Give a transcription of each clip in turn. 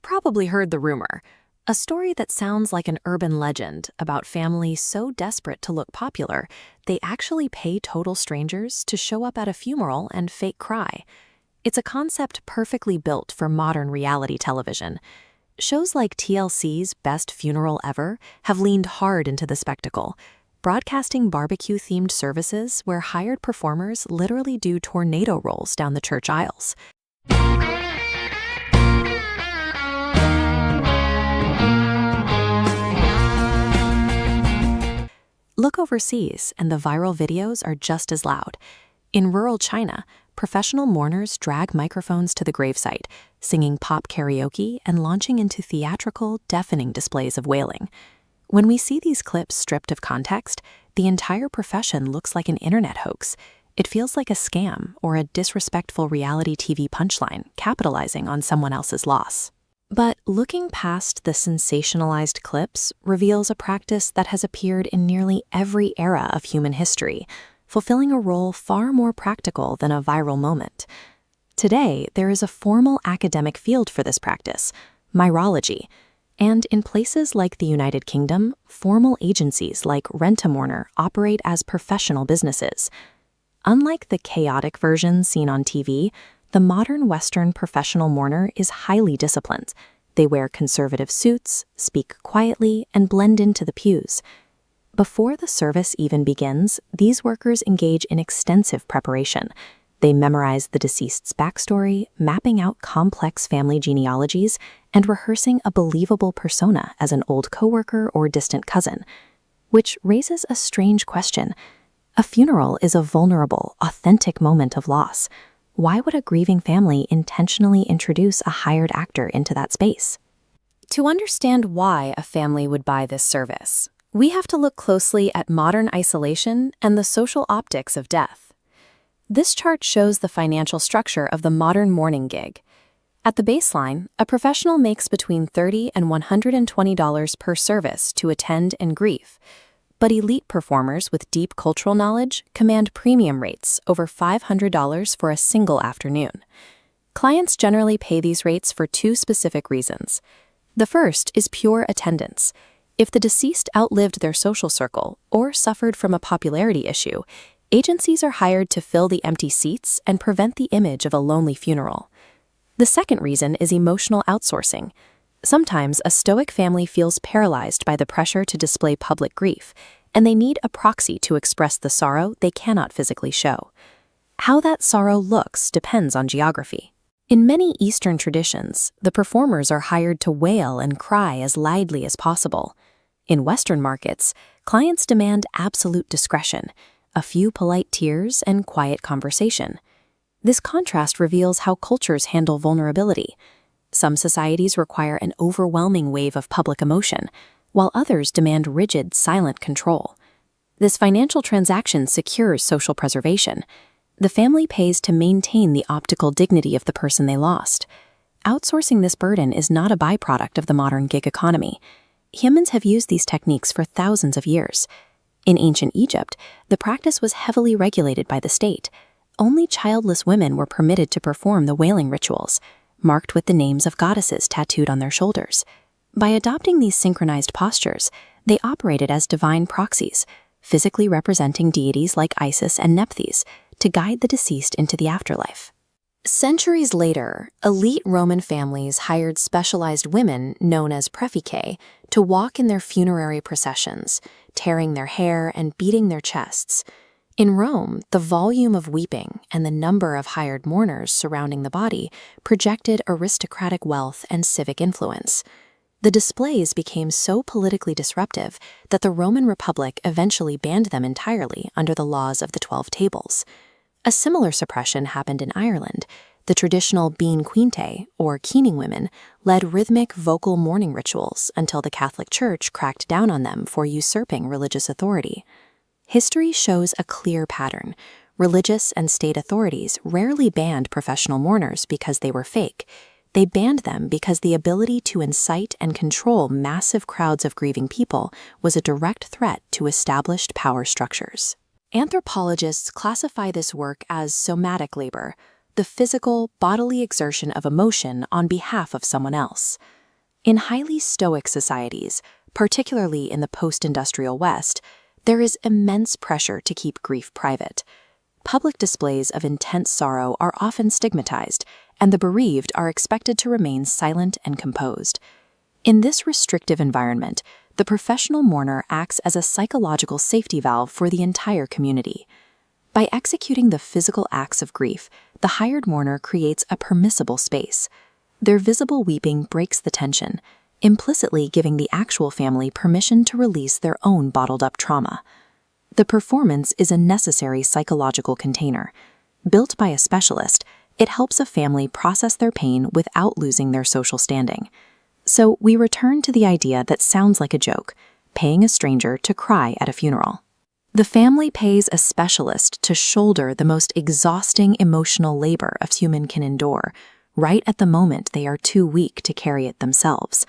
You've probably heard the rumor, a story that sounds like an urban legend about families so desperate to look popular, they actually pay total strangers to show up at a funeral and fake cry. It's a concept perfectly built for modern reality television. Shows like TLC's Best Funeral Ever have leaned hard into the spectacle, broadcasting barbecue-themed services where hired performers literally do tornado rolls down the church aisles. Look overseas, and the viral videos are just as loud. In rural China, professional mourners drag microphones to the gravesite, singing pop karaoke and launching into theatrical, deafening displays of wailing. When we see these clips stripped of context, the entire profession looks like an internet hoax. It feels like a scam or a disrespectful reality TV punchline capitalizing on someone else's loss. But looking past the sensationalized clips reveals a practice that has appeared in nearly every era of human history, fulfilling a role far more practical than a viral moment. Today, there is a formal academic field for this practice, mirology, and in places like the United Kingdom, formal agencies like Rent-A-Mourner operate as professional businesses. Unlike the chaotic version seen on TV, the modern Western professional mourner is highly disciplined. They wear conservative suits, speak quietly, and blend into the pews. Before the service even begins, these workers engage in extensive preparation. They memorize the deceased's backstory, mapping out complex family genealogies, and rehearsing a believable persona as an old coworker or distant cousin. Which raises a strange question. A funeral is a vulnerable, authentic moment of loss. Why would a grieving family intentionally introduce a hired actor into that space? To understand why a family would buy this service, we have to look closely at modern isolation and the social optics of death. This chart shows the financial structure of the modern mourning gig. At the baseline, a professional makes between $30 and $120 per service to attend and grieve. But elite performers with deep cultural knowledge command premium rates over $500 for a single afternoon. Clients generally pay these rates for two specific reasons. The first is pure attendance. If the deceased outlived their social circle or suffered from a popularity issue, agencies are hired to fill the empty seats and prevent the image of a lonely funeral. The second reason is emotional outsourcing. Sometimes a stoic family feels paralyzed by the pressure to display public grief, and they need a proxy to express the sorrow they cannot physically show. How that sorrow looks depends on geography. In many Eastern traditions, the performers are hired to wail and cry as loudly as possible. In Western markets, clients demand absolute discretion, a few polite tears, and quiet conversation. This contrast reveals how cultures handle vulnerability. Some societies require an overwhelming wave of public emotion, while others demand rigid, silent control. This financial transaction secures social preservation. The family pays to maintain the optical dignity of the person they lost. Outsourcing this burden is not a byproduct of the modern gig economy. Humans have used these techniques for thousands of years. In ancient Egypt, the practice was heavily regulated by the state. Only childless women were permitted to perform the wailing rituals, marked with the names of goddesses tattooed on their shoulders. By adopting these synchronized postures, they operated as divine proxies, physically representing deities like Isis and Nephthys, to guide the deceased into the afterlife. Centuries later, elite Roman families hired specialized women, known as praeficae, to walk in their funerary processions, tearing their hair and beating their chests. In Rome, the volume of weeping and the number of hired mourners surrounding the body projected aristocratic wealth and civic influence. The displays became so politically disruptive that the Roman Republic eventually banned them entirely under the laws of the 12 Tables. A similar suppression happened in Ireland. The traditional bean quinte, or keening women, led rhythmic vocal mourning rituals until the Catholic Church cracked down on them for usurping religious authority. History shows a clear pattern. Religious and state authorities rarely banned professional mourners because they were fake. They banned them because the ability to incite and control massive crowds of grieving people was a direct threat to established power structures. Anthropologists classify this work as somatic labor, the physical, bodily exertion of emotion on behalf of someone else. In highly stoic societies, particularly in the post-industrial West, there is immense pressure to keep grief private. Public displays of intense sorrow are often stigmatized, and the bereaved are expected to remain silent and composed. In this restrictive environment, the professional mourner acts as a psychological safety valve for the entire community. By executing the physical acts of grief, the hired mourner creates a permissible space. Their visible weeping breaks the tension, implicitly giving the actual family permission to release their own bottled-up trauma. The performance is a necessary psychological container. Built by a specialist, it helps a family process their pain without losing their social standing. So we return to the idea that sounds like a joke, paying a stranger to cry at a funeral. The family pays a specialist to shoulder the most exhausting emotional labor a human can endure, right at the moment they are too weak to carry it themselves.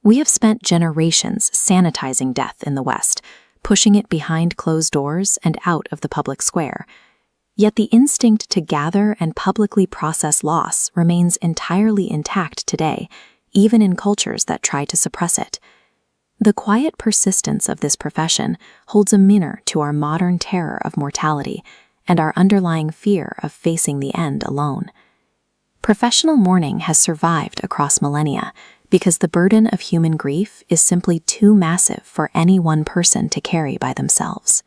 We have spent generations sanitizing death in the West, pushing it behind closed doors and out of the public square. Yet the instinct to gather and publicly process loss remains entirely intact today, even in cultures that try to suppress it. The quiet persistence of this profession holds a mirror to our modern terror of mortality and our underlying fear of facing the end alone. Professional mourning has survived across millennia because the burden of human grief is simply too massive for any one person to carry by themselves.